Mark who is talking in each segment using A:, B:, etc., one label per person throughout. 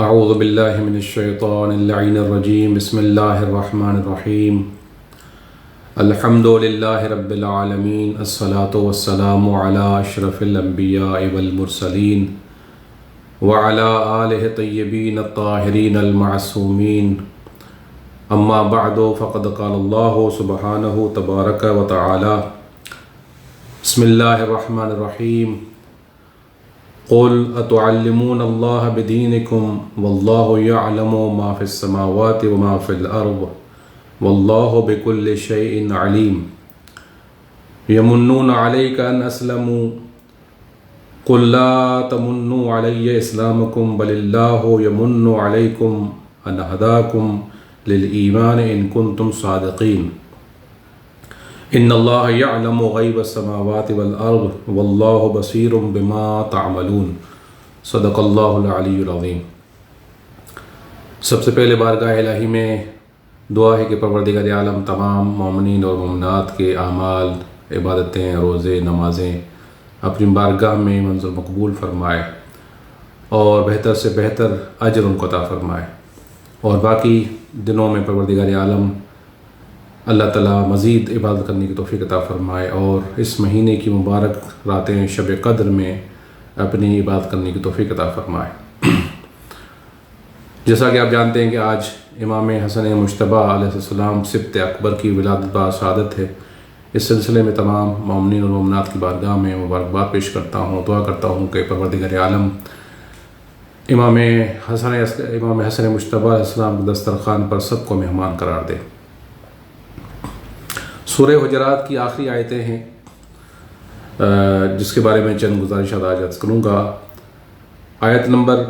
A: اعوذ باللہ من الشیطان اللعین الرجیم بسم اللہ الرحمن الرحیم الحمد للہ رب العالمین الصلاة والسلام علی اشرف الانبیاء والمرسلین وعلی آلہ طیبین الطاہرین المعصومین اما بعد فقد قال اللہ سبحانہ تبارک و تعالی بسم اللہ الرحمن الرحیم قل اتعلمون اللہ بدینکم واللہ یعلم ما فی السماوات وما فی الارض واللہ بکل شیء علیم یمنون علیک ان اسلموا قل لا تمنوا علی اسلامکم بل اللہ یمن علیکم ان ہداکم للایمان ان کنتم صادقین ان اللہ یعلم غیب السماوات والارض واللہ بصیر بما تعملون صدق اللہ العلی العظیم۔ سب سے پہلے بارگاہ الہی میں دعا ہے کہ پروردگار عالم تمام مومنین اور مومنات کے اعمال، عبادتیں، روزے، نمازیں اپنی بارگاہ میں منظور مقبول فرمائے اور بہتر سے بہتر اجر ان کو عطا فرمائے، اور باقی دنوں میں پروردگار عالم اللہ تعالیٰ مزید عبادت کرنے کی توفیق عطا فرمائے اور اس مہینے کی مبارک راتیں شب قدر میں اپنی عبادت کرنے کی توفیق عطا فرمائے۔ جیسا کہ آپ جانتے ہیں کہ آج امام حسن مجتبیٰ علیہ السلام سبت اکبر کی ولادت باسعادت ہے۔ اس سلسلے میں تمام مومنین اور مومنات کی بارگاہ میں مبارکباد پیش کرتا ہوں، دعا کرتا ہوں کہ پروردگار عالم امام حسن مجتبیٰ علیہ السلام کے دسترخوان پر سب کو مہمان قرار دے۔ سورہ حجرات کی آخری آیتیں ہیں جس کے بارے میں چند گزارشات آج عرض کروں گا۔ آیت نمبر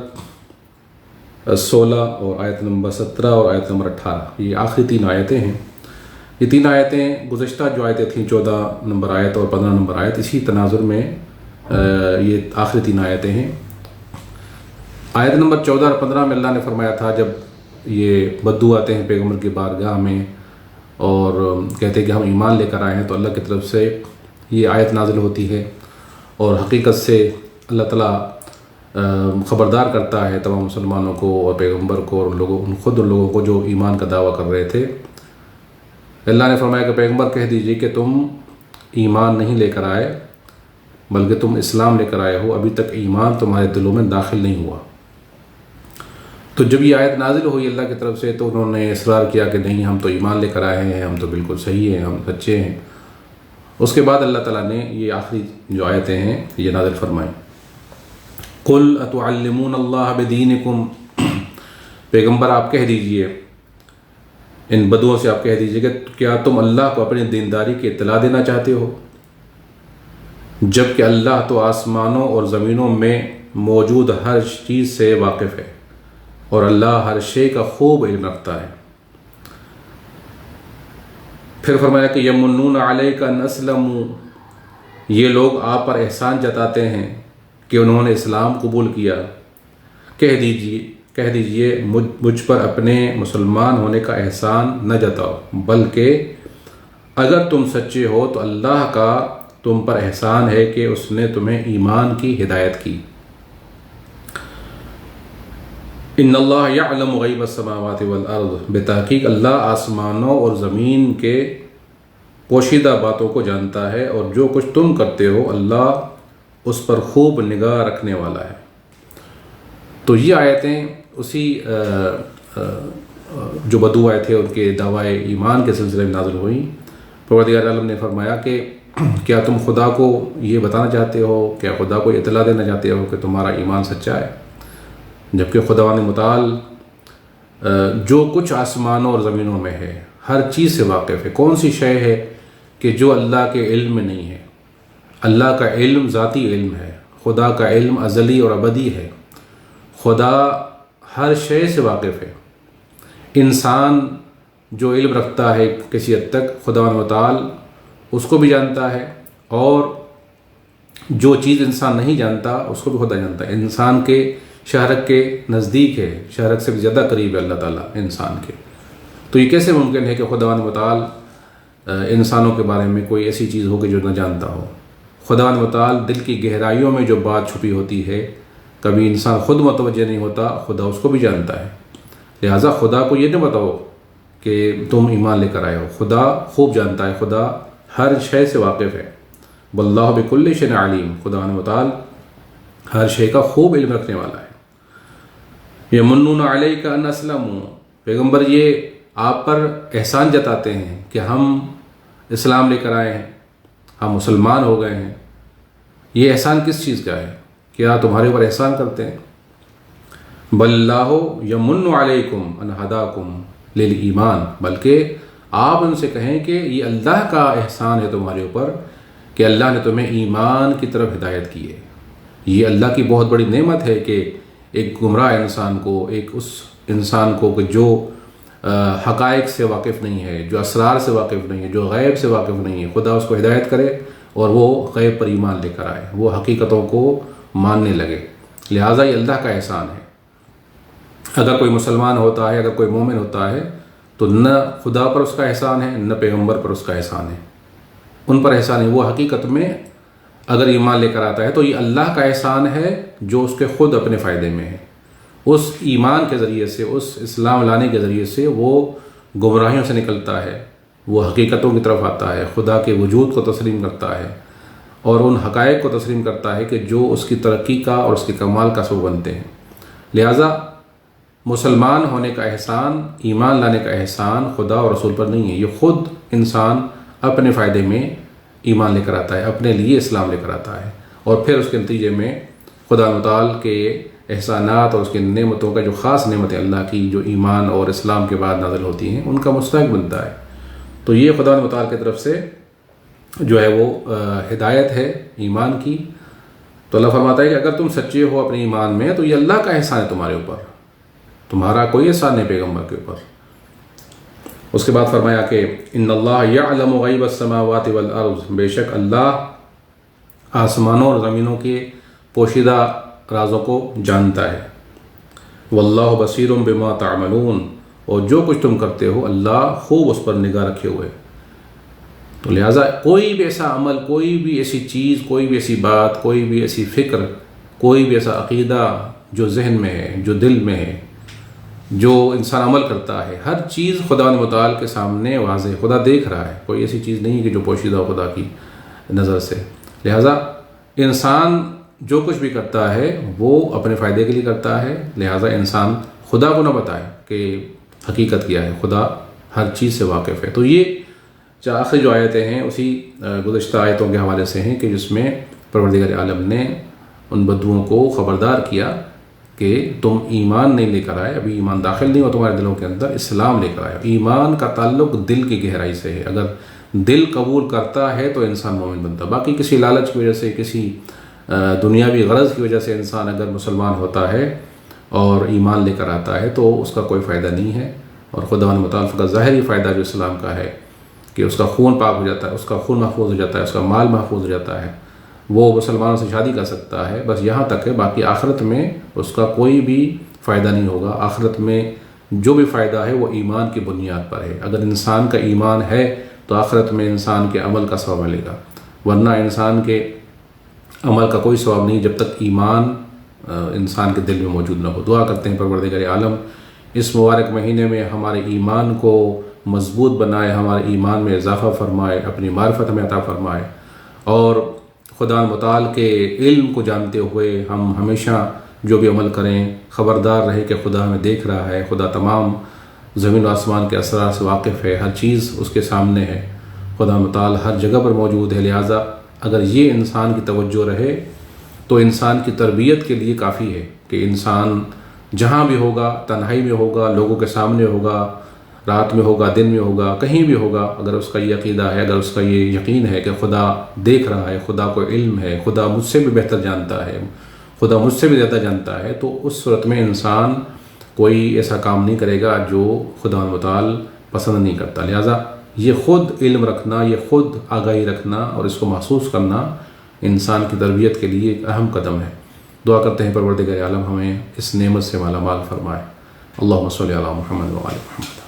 A: 16 اور آیت نمبر 17 اور آیت نمبر 18، یہ آخری تین آیتیں ہیں۔ یہ تین آیتیں گزشتہ جو آیتیں تھیں 14 نمبر آیت اور 15 نمبر آیت، اسی تناظر میں یہ آخری تین آیتیں ہیں۔ آیت نمبر 14 اور 15 میں اللہ نے فرمایا تھا جب یہ بدو آتے ہیں پیغمبر کی بارگاہ میں اور کہتے ہیں کہ ہم ایمان لے کر آئے ہیں، تو اللہ کی طرف سے یہ آیت نازل ہوتی ہے اور حقیقت سے اللہ تعالیٰ خبردار کرتا ہے تمام مسلمانوں کو اور پیغمبر کو اور خود ان لوگوں کو جو ایمان کا دعویٰ کر رہے تھے۔ اللہ نے فرمایا کہ پیغمبر کہہ دیجئے کہ تم ایمان نہیں لے کر آئے بلکہ تم اسلام لے کر آئے ہو، ابھی تک ایمان تمہارے دلوں میں داخل نہیں ہوا۔ تو جب یہ آیت نازل ہوئی اللہ کی طرف سے تو انہوں نے اصرار کیا کہ نہیں، ہم تو ایمان لے کر آئے ہیں، ہم تو بالکل صحیح ہیں، ہم سچے ہیں۔ اس کے بعد اللہ تعالیٰ نے یہ آخری جو آیتیں ہیں یہ نازل فرمائیں۔ قل اتعلمون اللہ بدینکم، پیغمبر آپ کہہ دیجئے، ان بدوؤں سے آپ کہہ دیجئے کہ کیا تم اللہ کو اپنی دینداری کی اطلاع دینا چاہتے ہو، جبکہ اللہ تو آسمانوں اور زمینوں میں موجود ہر چیز سے واقف ہے اور اللہ ہر شے کا خوب علم رکھتا ہے۔ پھر فرمایا کہ یمنون علیک ان اسلموا، یہ لوگ آپ پر احسان جتاتے ہیں کہ انہوں نے اسلام قبول کیا۔ کہہ دیجئے مجھ پر اپنے مسلمان ہونے کا احسان نہ جتاؤ، بلکہ اگر تم سچے ہو تو اللہ کا تم پر احسان ہے کہ اس نے تمہیں ایمان کی ہدایت کی۔ ان اللہ یعلم غیب السماوات والارض، بتحقیق اللہ آسمانوں اور زمین کے پوشیدہ باتوں کو جانتا ہے اور جو کچھ تم کرتے ہو اللہ اس پر خوب نگاہ رکھنے والا ہے۔ تو یہ آیتیں اسی جو بدو آئے تھے ان کے دعوی ایمان کے سلسلے میں نازل ہوئیں۔ پروردگار عالم نے فرمایا کہ کیا تم خدا کو یہ بتانا چاہتے ہو، کیا خدا کو اطلاع دینا چاہتے ہو کہ تمہارا ایمان سچا ہے، جبکہ خداوند متعال جو کچھ آسمانوں اور زمینوں میں ہے ہر چیز سے واقف ہے۔ کون سی شے ہے کہ جو اللہ کے علم میں نہیں ہے؟ اللہ کا علم ذاتی علم ہے، خدا کا علم ازلی اور ابدی ہے، خدا ہر شے سے واقف ہے۔ انسان جو علم رکھتا ہے کسی حد تک خداوند متعال اس کو بھی جانتا ہے، اور جو چیز انسان نہیں جانتا اس کو بھی خدا جانتا ہے۔ انسان کے شہرک کے نزدیک ہے، شہرک سے بھی زیادہ قریب ہے اللہ تعالیٰ انسان کے۔ تو یہ کیسے ممکن ہے کہ خداوند متعال انسانوں کے بارے میں کوئی ایسی چیز ہو کہ جو نہ جانتا ہو؟ خداوند متعال دل کی گہرائیوں میں جو بات چھپی ہوتی ہے کبھی انسان خود متوجہ نہیں ہوتا، خدا اس کو بھی جانتا ہے۔ لہٰذا خدا کو یہ نہ بتاؤ کہ تم ایمان لے کر آئے ہو، خدا خوب جانتا ہے، خدا ہر شے سے واقف ہے۔ واللہ بکل شیء علیم، خدا و تعالی ہر شے کا خوب علم رکھنے والا ہے۔ یمنون علیک ان اسلموا، پیغمبر یہ آپ پر احسان جتاتے ہیں کہ ہم اسلام لے کر آئے ہیں، ہم مسلمان ہو گئے ہیں۔ یہ احسان کس چیز کا ہے؟ کیا تمہارے اوپر احسان کرتے ہیں؟ بل اللہ یمن علیکم ان ہداکم للایمان، بلکہ آپ ان سے کہیں کہ یہ اللہ کا احسان ہے تمہارے اوپر کہ اللہ نے تمہیں ایمان کی طرف ہدایت کی ہے۔ یہ اللہ کی بہت بڑی نعمت ہے کہ ایک گمراہ انسان کو، ایک اس انسان کو کہ جو حقائق سے واقف نہیں ہے، جو اسرار سے واقف نہیں ہے، جو غیب سے واقف نہیں ہے، خدا اس کو ہدایت کرے اور وہ غیب پر ایمان لے کر آئے، وہ حقیقتوں کو ماننے لگے۔ لہٰذا یہ اللہ کا احسان ہے۔ اگر کوئی مسلمان ہوتا ہے، اگر کوئی مومن ہوتا ہے، تو نہ خدا پر اس کا احسان ہے، نہ پیغمبر پر اس کا احسان ہے، ان پر احسان ہے۔ وہ حقیقت میں اگر ایمان لے کر آتا ہے تو یہ اللہ کا احسان ہے جو اس کے خود اپنے فائدے میں ہے۔ اس ایمان کے ذریعے سے، اس اسلام لانے کے ذریعے سے وہ گمراہیوں سے نکلتا ہے، وہ حقیقتوں کی طرف آتا ہے، خدا کے وجود کو تسلیم کرتا ہے اور ان حقائق کو تسلیم کرتا ہے کہ جو اس کی ترقی کا اور اس کے کمال کا سبب بنتے ہیں۔ لہٰذا مسلمان ہونے کا احسان، ایمان لانے کا احسان خدا اور رسول پر نہیں ہے، یہ خود انسان اپنے فائدے میں ایمان لے کر آتا ہے، اپنے لیے اسلام لے کر آتا ہے، اور پھر اس کے نتیجے میں خدا متعال کے احسانات اور اس کی نعمتوں کا، جو خاص نعمتیں اللہ کی جو ایمان اور اسلام کے بعد نازل ہوتی ہیں، ان کا مستحق بنتا ہے۔ تو یہ خدا متعال کی طرف سے جو ہے وہ ہدایت ہے ایمان کی۔ تو اللہ فرماتا ہے کہ اگر تم سچے ہو اپنے ایمان میں تو یہ اللہ کا احسان ہے تمہارے اوپر، تمہارا کوئی احسان نہیں پیغمبر کے اوپر۔ اس کے بعد فرمایا کہ ان اللہ یعلم غیب السماوات والارض، بے شک اللہ آسمانوں اور زمینوں کے پوشیدہ رازوں کو جانتا ہے۔ واللہ بصیر بما تعملون، اور جو کچھ تم کرتے ہو اللہ خوب اس پر نگاہ رکھے ہوئے۔ تو لہٰذا کوئی بھی ایسا عمل، کوئی بھی ایسی چیز، کوئی بھی ایسی بات، کوئی بھی ایسی فکر، کوئی بھی ایسا عقیدہ جو ذہن میں ہے، جو دل میں ہے، جو انسان عمل کرتا ہے، ہر چیز خدا متعال کے سامنے واضح، خدا دیکھ رہا ہے، کوئی ایسی چیز نہیں کہ جو پوشیدہ ہو خدا کی نظر سے۔ لہٰذا انسان جو کچھ بھی کرتا ہے وہ اپنے فائدے کے لیے کرتا ہے، لہٰذا انسان خدا کو نہ بتائے کہ حقیقت کیا ہے، خدا ہر چیز سے واقف ہے۔ تو یہ آخری جو آیتیں ہیں اسی گزشتہ آیتوں کے حوالے سے ہیں کہ جس میں پروردگار عالم نے ان بدوؤں کو خبردار کیا کہ تم ایمان نہیں لے کر آئے، ابھی ایمان داخل نہیں ہو تمہارے دلوں کے اندر، اسلام لے کر آئے۔ ایمان کا تعلق دل کی گہرائی سے ہے، اگر دل قبول کرتا ہے تو انسان مومن بنتا، باقی کسی لالچ کی وجہ سے، کسی دنیاوی غرض کی وجہ سے انسان اگر مسلمان ہوتا ہے اور ایمان لے کر آتا ہے تو اس کا کوئی فائدہ نہیں ہے۔ اور خدا متعال کا ظاہری فائدہ جو اسلام کا ہے کہ اس کا خون پاک ہو جاتا ہے، اس کا خون محفوظ ہو جاتا ہے، اس کا مال محفوظ ہو جاتا ہے، وہ مسلمانوں سے شادی کر سکتا ہے، بس یہاں تک ہے، باقی آخرت میں اس کا کوئی بھی فائدہ نہیں ہوگا۔ آخرت میں جو بھی فائدہ ہے وہ ایمان کی بنیاد پر ہے۔ اگر انسان کا ایمان ہے تو آخرت میں انسان کے عمل کا ثواب ملے گا، ورنہ انسان کے عمل کا کوئی ثواب نہیں جب تک ایمان انسان کے دل میں موجود نہ ہو۔ دعا کرتے ہیں پروردگار عالم اس مبارک مہینے میں ہمارے ایمان کو مضبوط بنائے، ہمارے ایمان میں اضافہ فرمائے، اپنی معرفت ہمیں عطا فرمائے، اور خدا متعال کے علم کو جانتے ہوئے ہم ہمیشہ جو بھی عمل کریں خبردار رہے کہ خدا ہمیں دیکھ رہا ہے، خدا تمام زمین و آسمان کے اسرار سے واقف ہے، ہر چیز اس کے سامنے ہے، خدا متعال ہر جگہ پر موجود ہے۔ لہٰذا اگر یہ انسان کی توجہ رہے تو انسان کی تربیت کے لیے کافی ہے کہ انسان جہاں بھی ہوگا، تنہائی میں ہوگا، لوگوں کے سامنے ہوگا، رات میں ہوگا، دن میں ہوگا، کہیں بھی ہوگا، اگر اس کا یہ عقیدہ ہے، اگر اس کا یہ یقین ہے کہ خدا دیکھ رہا ہے، خدا کو علم ہے، خدا مجھ سے بھی بہتر جانتا ہے، خدا مجھ سے بھی زیادہ جانتا ہے، تو اس صورت میں انسان کوئی ایسا کام نہیں کرے گا جو خدا متعال پسند نہیں کرتا۔ لہٰذا یہ خود علم رکھنا، یہ خود آگاہی رکھنا اور اس کو محسوس کرنا انسان کی تربیت کے لیے ایک اہم قدم ہے۔ دعا کرتے ہیں پروردگار عالم ہمیں اس نعمت سے مالا مال فرمائے۔ اللہم صلی علی محمد و آل محمد۔